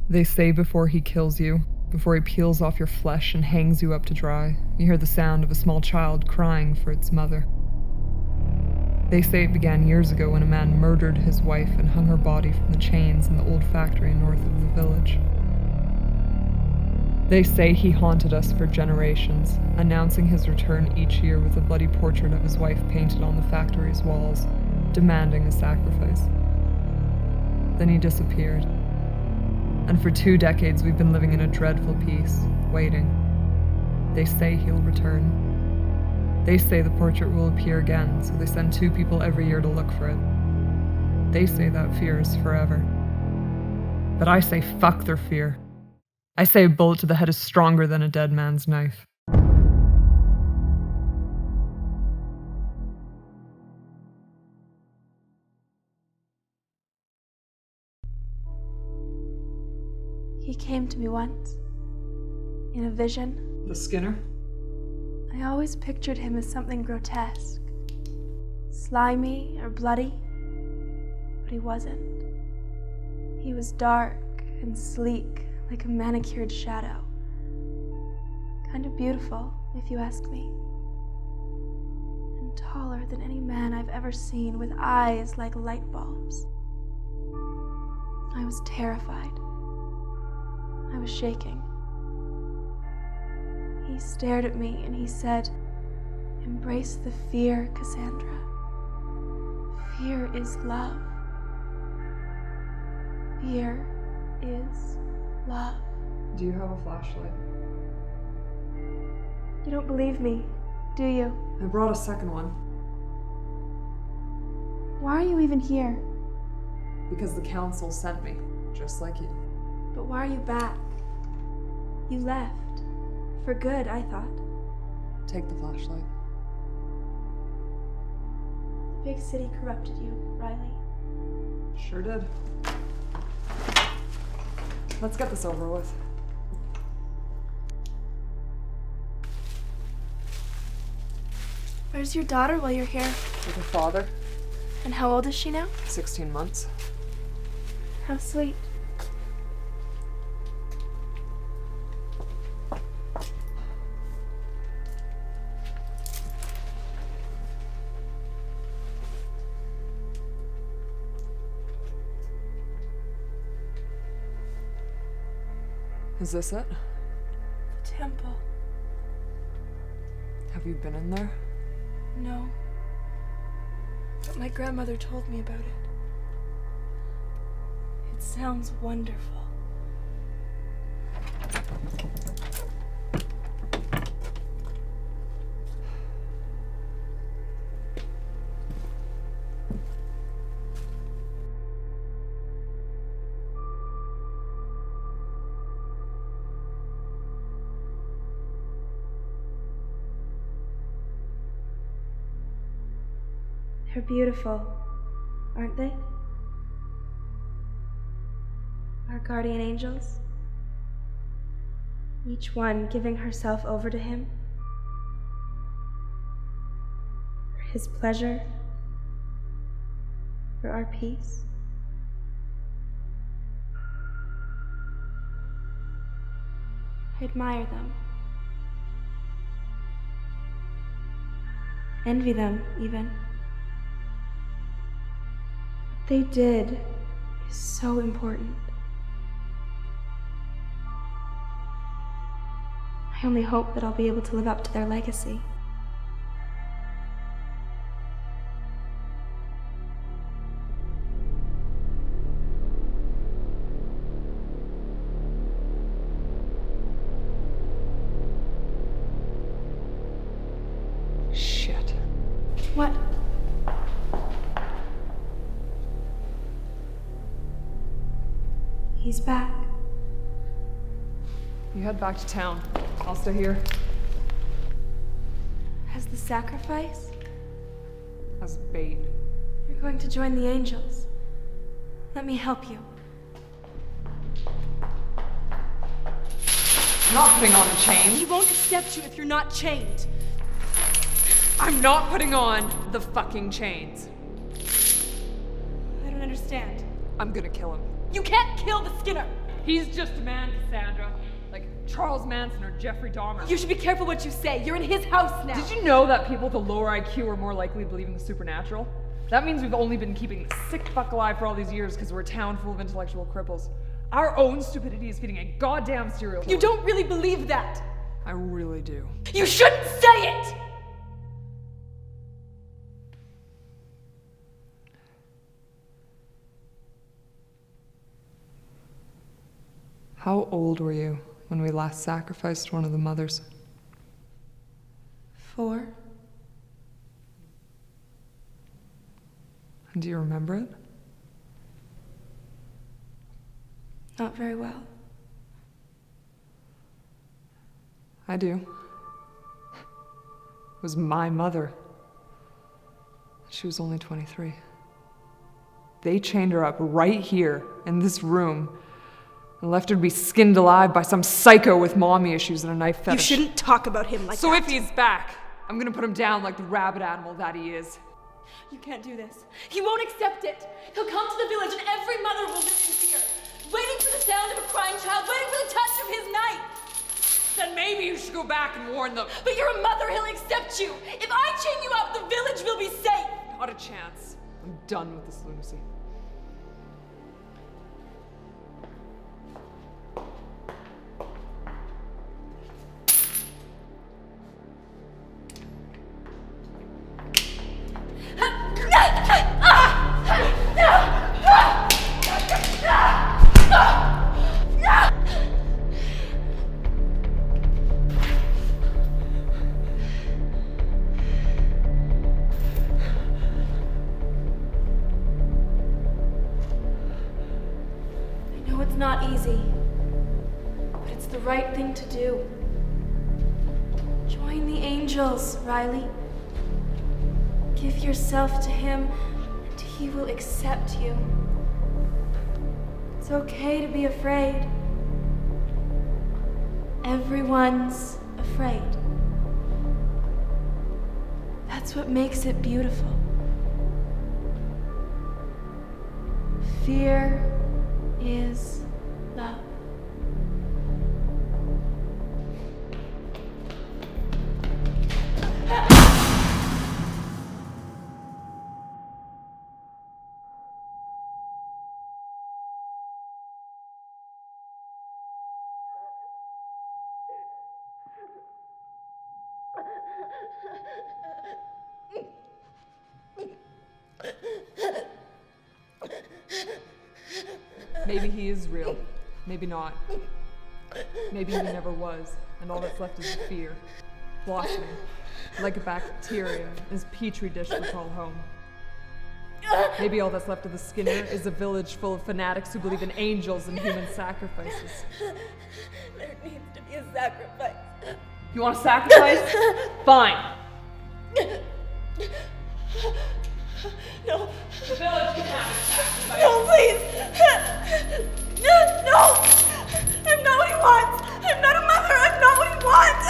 They say before he kills you, before he peels off your flesh and hangs you up to dry, you hear the sound of a small child crying for its mother. They say it began years ago when a man murdered his wife and hung her body from the chains in the old factory north of the village. They say he haunted us for generations, announcing his return each year with a bloody portrait of his wife painted on the factory's walls, demanding a sacrifice. Then he disappeared. And for 2 decades we've been living in a dreadful peace, waiting. They say he'll return. They say the portrait will appear again, so they send 2 people every year to look for it. They say that fear is forever. But I say fuck their fear. I say a bullet to the head is stronger than a dead man's knife. He came to me once, in a vision. The Skinner? I always pictured him as something grotesque, slimy or bloody, but he wasn't. He was dark and sleek, like a manicured shadow. Kind of beautiful, if you ask me. And taller than any man I've ever seen, with eyes like light bulbs. I was terrified. I was shaking. He stared at me and he said, "Embrace the fear, Cassandra. Fear is love. Fear is love." Do you have a flashlight? You don't believe me, do you? I brought a second one. Why are you even here? Because the council sent me, just like you. But why are you back? You left. For good, I thought. Take the flashlight. The big city corrupted you, Riley. Sure did. Let's get this over with. Where's your daughter while you're here? With her father, And how old is she now? 16 months. How sweet. Is this it? The temple. Have you been in there? No. But my grandmother told me about it. It sounds wonderful. They're beautiful, aren't they? Our guardian angels, each one giving herself over to him for his pleasure, for our peace. I admire them, envy them even. What they did is so important. I only hope that I'll be able to live up to their legacy. Shit. What? He's back. You head back to town. I'll stay here. As the sacrifice, As bait. you're going to join the angels. Let me help you. I'm not putting on the chain. He won't accept you if you're not chained. I'm not putting on the fucking chains. I don't understand. I'm gonna kill him. You can't kill the Skinner. He's just a man, Cassandra. Like Charles Manson or Jeffrey Dahmer. You should be careful what you say. You're in his house now. Did you know that people with a lower IQ are more likely to believe in the supernatural? That means we've only been keeping the sick fuck alive for all these years because we're a town full of intellectual cripples. Our own stupidity is feeding a goddamn serial killer. You don't really believe that. I really do. You shouldn't say it! How old were you when we last sacrificed one of the mothers? 4. And do you remember it? Not very well. I do. It was my mother. She was only 23. They chained her up right here in this room and left her to be skinned alive by some psycho with mommy issues and a knife fetish. You shouldn't talk about him like that. So if he's back, I'm gonna put him down like the rabid animal that he is. You can't do this. He won't accept it. He'll come to the village and every mother will live in fear, waiting for the sound of a crying child, waiting for the touch of his knife. Then maybe you should go back and warn them. But you're a mother, he'll accept you. If I chain you up, the village will be safe. Not a chance. I'm done with this lunacy. It's not easy, but it's the right thing to do. Join the angels, Riley. Give yourself to him, and he will accept you. It's okay to be afraid. Everyone's afraid. That's what makes it beautiful. Fear is love. Maybe he is real. Maybe not. Maybe he never was, and all that's left is fear, blossoming, like a bacteria in his petri dish we call home. Maybe all that's left of the Skinner is a village full of fanatics who believe in angels and human sacrifices. There needs to be a sacrifice. You want a sacrifice? Fine. No. The village can have a sacrifice. No, please. No. I'm not what he wants. I'm not a mother. I'm not what he wants.